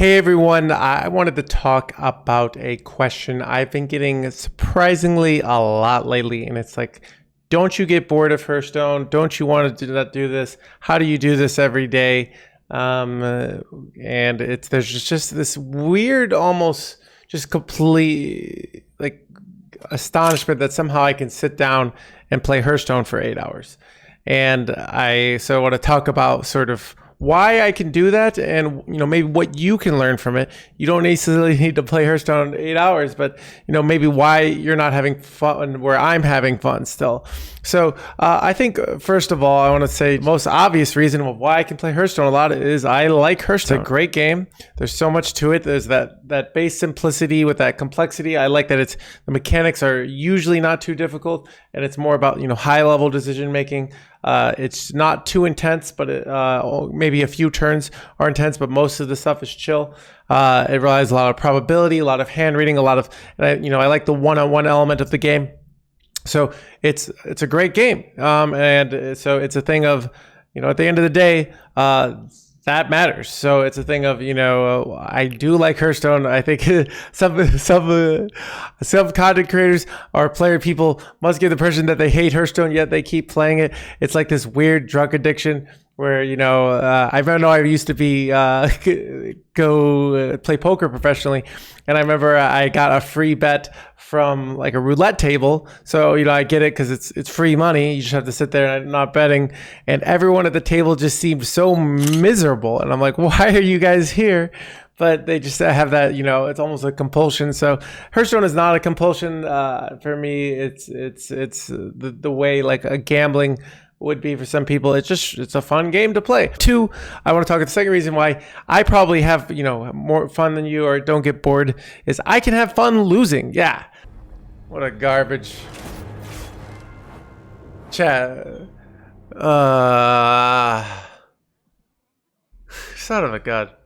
Hey everyone, I wanted to talk about a question I've been getting surprisingly a lot lately, and it's like, don't you get bored of Hearthstone? Don't you want to do this? How do you do this every day? And there's just this weird, almost just complete like astonishment that somehow I can sit down and play Hearthstone for 8 hours. And I want to talk about sort of why I can do that, and maybe what you can learn from it. You don't necessarily need to play Hearthstone 8 hours, but maybe why you're not having fun where I'm having fun still. So I think first of all, I want to say the most obvious reason of why I can play Hearthstone a lot is I like Hearthstone. It's a great game. There's so much to it. There's that base simplicity with that complexity. I like that the mechanics are usually not too difficult, and it's more about high level decision making. It's not too intense, but maybe a few turns are intense, but most of the stuff is chill. It relies a lot of probability, a lot of hand reading, I like the one-on-one element of the game. So it's a great game. And so it's a thing of, at the end of the day, that matters. So it's a thing of, I do like Hearthstone. I think some content creators or player people must give the impression that they hate Hearthstone, yet they keep playing it. It's like this weird drug addiction where, I know I used to be, go play poker professionally. And I remember I got a free bet from like a roulette table. So, I get it because it's free money. You just have to sit there and not betting. And everyone at the table just seemed so miserable. And I'm like, why are you guys here? But they just have that, it's almost a compulsion. So Hearthstone is not a compulsion. For me, it's the way like a gambling would be for some people. It's a fun game to play. Two, I want to talk about the second reason why I probably have, more fun than you or don't get bored is I can have fun losing. Yeah. What a garbage. Chat. Son of a god.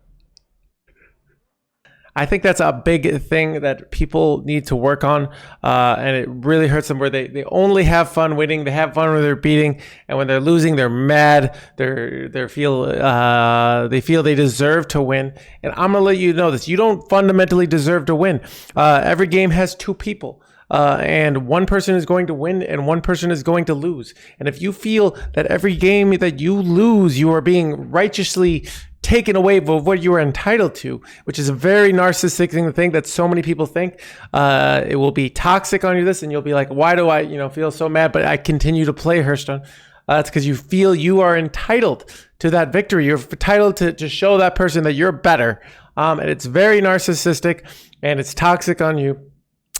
I think that's a big thing that people need to work on, and it really hurts them where they only have fun winning. They have fun when they're beating, and when they're losing, they're mad. They feel they deserve to win. And I'm gonna let you know this: you don't fundamentally deserve to win. Every game has two people. And one person is going to win and one person is going to lose. And if you feel that every game that you lose, you are being righteously taken away of what you are entitled to, which is a very narcissistic thing to think that so many people think, it will be toxic on you this, and you'll be like, why do I, feel so mad, but I continue to play Hearthstone? It's because you feel you are entitled to that victory. You're entitled to show that person that you're better. And it's very narcissistic and it's toxic on you.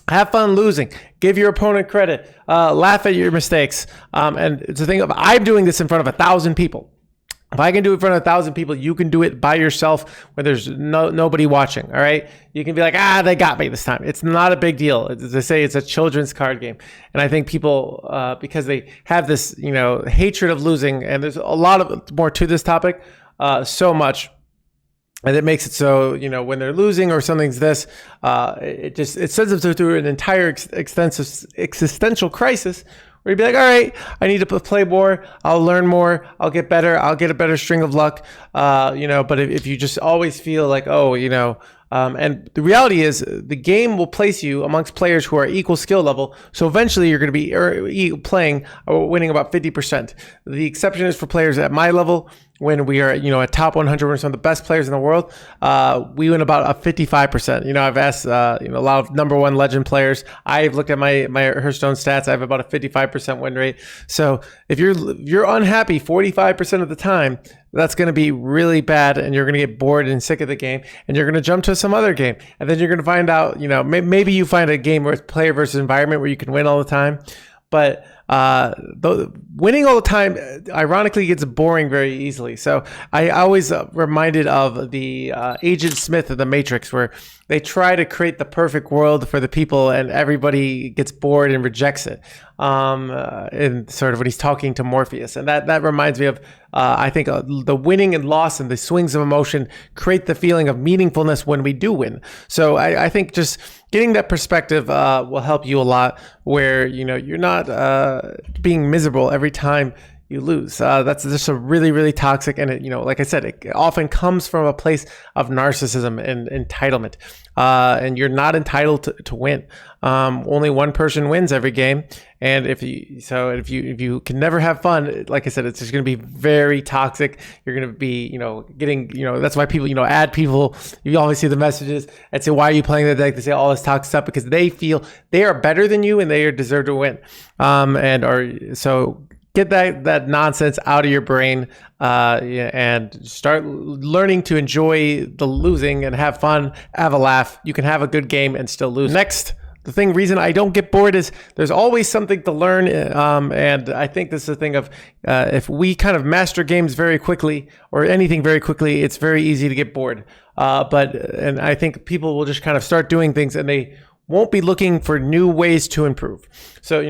Have fun losing. Give your opponent credit. Laugh at your mistakes. And it's a thing of, I'm doing this in front of 1,000 people. If I can do it in front of 1,000 people, you can do it by yourself when there's nobody watching. All right. You can be like, they got me this time. It's not a big deal. As I say, it's a children's card game. And I think people, because they have this, hatred of losing, and there's a lot of more to this topic, so much. And it makes it so, when they're losing or something's this, it sends them through an entire extensive existential crisis where you'd be like, all right, I need to play more. I'll learn more. I'll get better. I'll get a better string of luck. But if you just always feel like, and the reality is the game will place you amongst players who are equal skill level. So eventually you're going to be playing or winning about 50%. The exception is for players at my level. When we are, at top 100, we're some of the best players in the world. We win about a 55%. I've asked, a lot of number one legend players. I've looked at my Hearthstone stats. I have about a 55% win rate. So if you're unhappy 45% of the time, that's going to be really bad, and you're going to get bored and sick of the game, and you're going to jump to some other game, and then you're going to find out, maybe you find a game where it's player versus environment where you can win all the time, but winning all the time ironically gets boring very easily. So I always reminded of the Agent Smith of the Matrix, where they try to create the perfect world for the people and everybody gets bored and rejects it. And sort of when he's talking to Morpheus, and that reminds me of I think the winning and loss and the swings of emotion create the feeling of meaningfulness when we do win. So I think just getting that perspective will help you a lot, where you're not being miserable every time you lose. That's just a really, really toxic, and like I said, it often comes from a place of narcissism and entitlement. And you're not entitled to win. Only one person wins every game, and if you can never have fun, like I said, it's just going to be very toxic. You're going to be, getting, that's why people, add people. You always see the messages and say, "Why are you playing the deck?" They say all this toxic stuff because they feel they are better than you and they deserve to win. So get that nonsense out of your brain, and start learning to enjoy the losing and have fun, have a laugh. You can have a good game and still lose. Next, the reason I don't get bored is there's always something to learn. And I think this is the thing of, if we kind of master games very quickly or anything very quickly, it's very easy to get bored. And I think people will just kind of start doing things and they won't be looking for new ways to improve. So,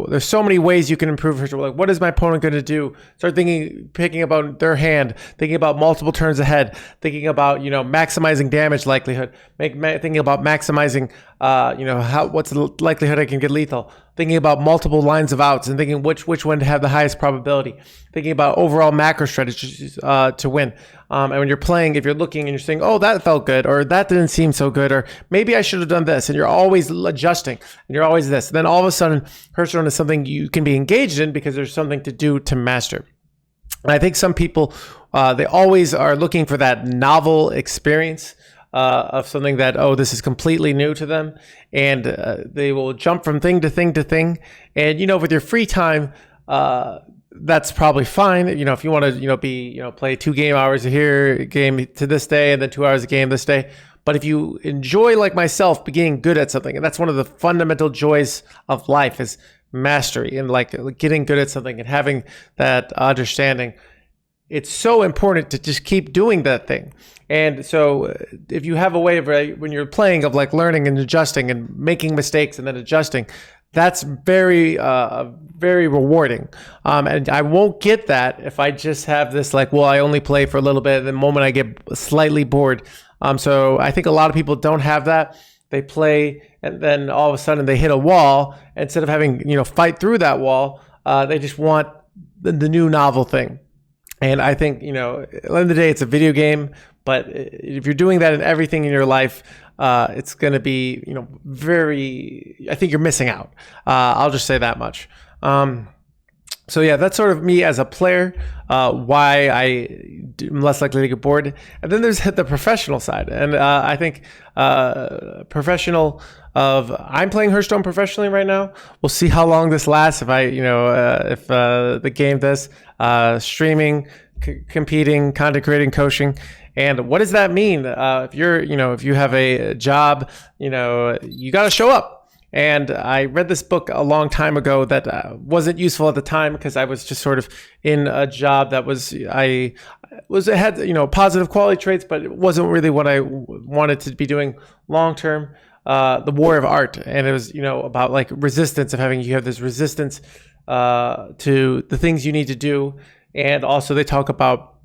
there's so many ways you can improve. Like, what is my opponent going to do? Start picking about their hand, thinking about multiple turns ahead, thinking about, maximizing damage likelihood, thinking about maximizing, what's the likelihood I can get lethal, thinking about multiple lines of outs and thinking which one to have the highest probability, thinking about overall macro strategies to win. And when you're playing, if you're looking and you're saying, oh, that felt good, or that didn't seem so good, or maybe I should have done this, and you're always adjusting, and you're always this. Then all of a sudden, Hearthstone is something you can be engaged in because there's something to do to master. And I think some people, they always are looking for that novel experience of something that, this is completely new to them. And they will jump from thing to thing to thing. And, with your free time, that's probably fine. If you want to, play 2 game hours here, game to this day, and then 2 hours a game this day. But if you enjoy, like myself, being good at something, and that's one of the fundamental joys of life is mastery and like getting good at something and having that understanding, it's so important to just keep doing that thing. And so if you have a way of, when you're playing, of like learning and adjusting and making mistakes and then adjusting, that's very, very rewarding. And I won't get that if I just have this like, well, I only play for a little bit, and the moment I get slightly bored. So I think a lot of people don't have that. They play and then all of a sudden they hit a wall. Instead of having, fight through that wall, they just want the new novel thing. And I think, at the end of the day, it's a video game. But if you're doing that in everything in your life, it's going to be, I think you're missing out. I'll just say that much. So yeah, that's sort of me as a player, why I'm less likely to get bored. And then there's the professional side. And I think I'm playing Hearthstone professionally right now. We'll see how long this lasts. If if the game does, streaming, competing, content creating, coaching. And what does that mean? If you have a job, you got to show up. And I read this book a long time ago that wasn't useful at the time because I was just sort of in a job that it had positive quality traits, but it wasn't really what I wanted to be doing long term. The War of Art, and it was about like resistance, of you have this resistance to the things you need to do, and also they talk about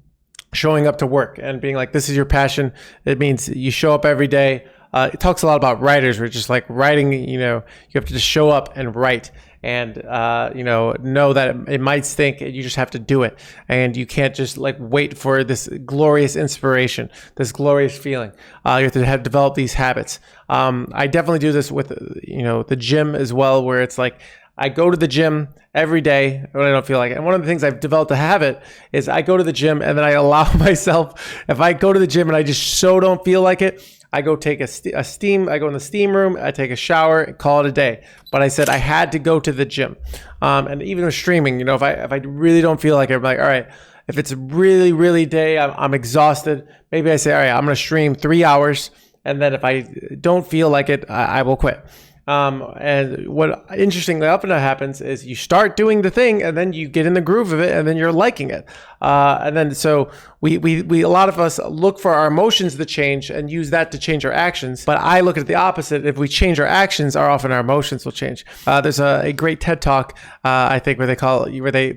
showing up to work and being like, this is your passion. It means you show up every day. It talks a lot about writers, where it's just like writing, you have to just show up and write and, know that it might stink and you just have to do it. And you can't just like wait for this glorious inspiration, this glorious feeling. You have to develop these habits. I definitely do this with, the gym as well, where it's like, I go to the gym every day when I don't feel like it. And one of the things I've developed a habit is I go to the gym and then I allow myself, if I go to the gym and I just so don't feel like it, I go take I go in the steam room, I take a shower and call it a day. But I said I had to go to the gym. And even with streaming, if I really don't feel like it, I'm like, all right, if it's really, really day, I'm exhausted. Maybe I say, all right, I'm going to stream 3 hours. And then if I don't feel like it, I will quit. And what interestingly often happens is you start doing the thing and then you get in the groove of it and then you're liking it. And then so we a lot of us look for our emotions to change and use that to change our actions. But I look at the opposite. If we change our actions, often our emotions will change. There's a great TED talk, I think, where they call it, where they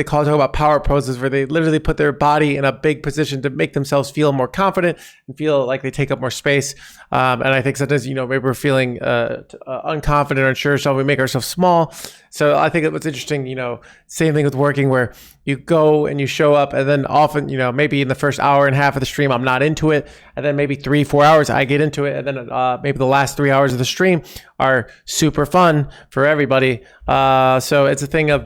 talk about power poses, where they literally put their body in a big position to make themselves feel more confident and feel like they take up more space. And I think sometimes, maybe we're feeling unconfident or unsure, so we make ourselves small. So I think what's interesting, same thing with working, where you go and you show up, and then often, maybe in the first hour and a half of the stream, I'm not into it. And then maybe 3-4 hours, I get into it. And then maybe the last 3 hours of the stream are super fun for everybody. So it's a thing of,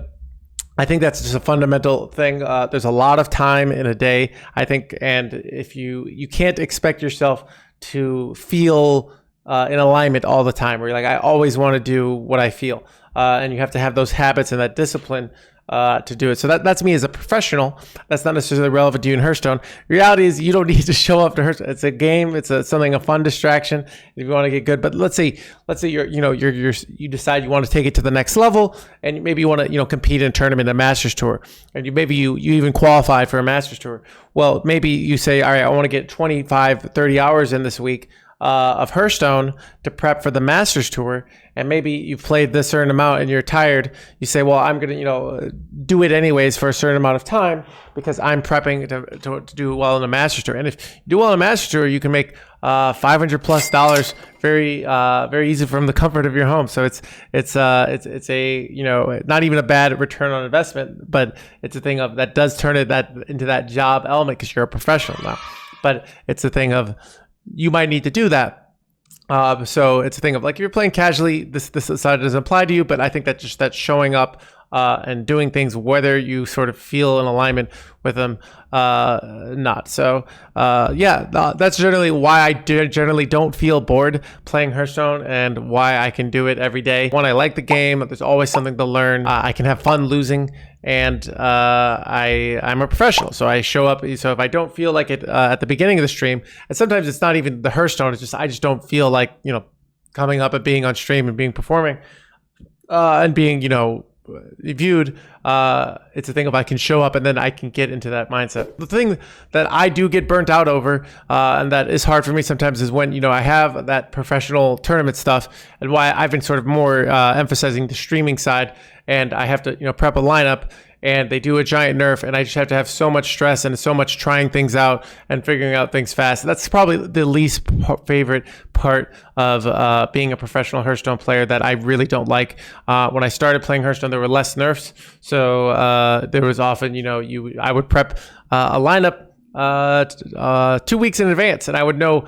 I think that's just a fundamental thing. There's a lot of time in a day, I think. And if you can't expect yourself to feel in alignment all the time, where you're like, I always want to do what I feel. And you have to have those habits and that discipline to do it. So that's me as a professional. That's not necessarily relevant to you in Hearthstone. The reality is you don't need to show up to Hearthstone. It's a game. It's a fun distraction if you want to get good. But let's say you decide you want to take it to the next level, and maybe you want to compete in a tournament, a Masters Tour, and you even qualify for a Masters Tour. Well, maybe you say, all right, I want to get 25-30 hours in this week of Hearthstone to prep for the Masters Tour, and maybe you've played this certain amount and you're tired. You say, well, I'm going to do it anyways for a certain amount of time because I'm prepping to do well in the Masters Tour. And if you do well in the Masters Tour, you can make $500+ very easy from the comfort of your home. So it's a not even a bad return on investment, but it's a thing of that does turn that into that job element because you're a professional now. But it's a thing of, you might need to do that. So it's a thing of like, if you're playing casually, this side doesn't apply to you, but I think that showing up and doing things, whether you sort of feel in alignment with them, not. So that's generally why I generally don't feel bored playing Hearthstone, and why I can do it every day. One, I like the game. There's always something to learn. I can have fun losing, and I'm a professional, so I show up. So if I don't feel like it at the beginning of the stream, and sometimes it's not even the Hearthstone, it's just I just don't feel like coming up and being on stream and performing and being viewed. It's a thing of I can show up and then I can get into that mindset. The thing that I do get burnt out over, and that is hard for me sometimes, is when I have that professional tournament stuff, and why I've been sort of more emphasizing the streaming side, and I have to prep a lineup, and they do a giant nerf, and I just have to have so much stress and so much trying things out and figuring out things fast. That's probably the least favorite part of being a professional Hearthstone player that I really don't like. When I started playing Hearthstone, there were less nerfs, so there was often, I would prep a lineup 2 weeks in advance, and I would know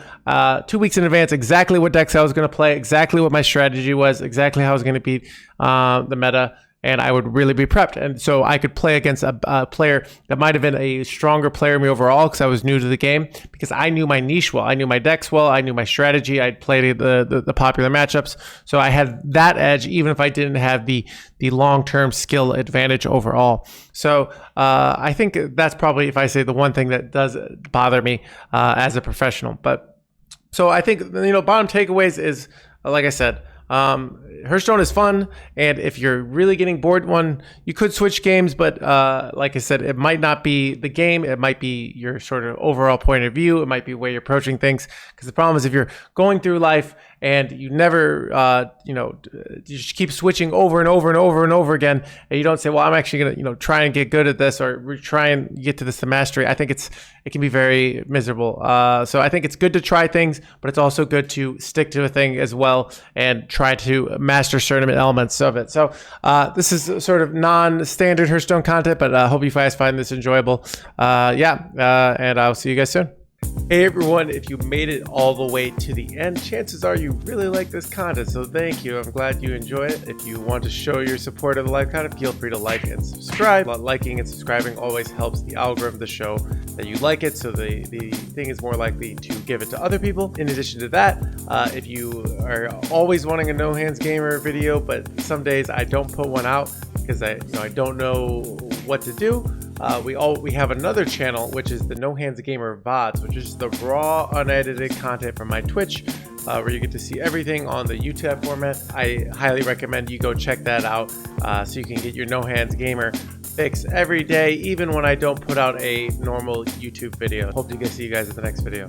2 weeks in advance exactly what decks I was going to play, exactly what my strategy was, exactly how I was going to beat the meta, and I would really be prepped. And so I could play against a player that might have been a stronger player than me overall, because I was new to the game, because I knew my niche well, I knew my decks well, I knew my strategy, I'd played the popular matchups, so I had that edge even if I didn't have the long-term skill advantage overall. So I think that's probably, if I say, the one thing that does bother me as a professional. But so I think bottom takeaways is, like I said, Hearthstone is fun, and if you're really getting bored, you could switch games, but like I said, it might not be the game, it might be your sort of overall point of view, it might be the way you're approaching things, because the problem is if you're going through life and you never you just keep switching over and over and over and over again, and you don't say, well, I'm actually gonna try and get good at this, or try and get to this to mastery, I think it can be very miserable. So I think it's good to try things, but it's also good to stick to a thing as well and try to master certain elements of it. So this is sort of non-standard Hearthstone content, but I hope you guys find this enjoyable. And I'll see you guys soon. Hey everyone, if you made it all the way to the end, chances are you really like this content, so thank you. I'm glad you enjoy it. If you want to show your support of the live content, feel free to like and subscribe. Liking and subscribing always helps the algorithm to show that you like it, so the thing is more likely to give it to other people. In addition to that, if you are always wanting a No Hands Gamer video, but some days I don't put one out because I don't know what to do, we have another channel, which is the No Hands Gamer VODs, which is the raw, unedited content from my Twitch, where you get to see everything on the YouTube format. I highly recommend you go check that out, so you can get your No Hands Gamer fix every day, even when I don't put out a normal YouTube video. Hope to see you guys in the next video.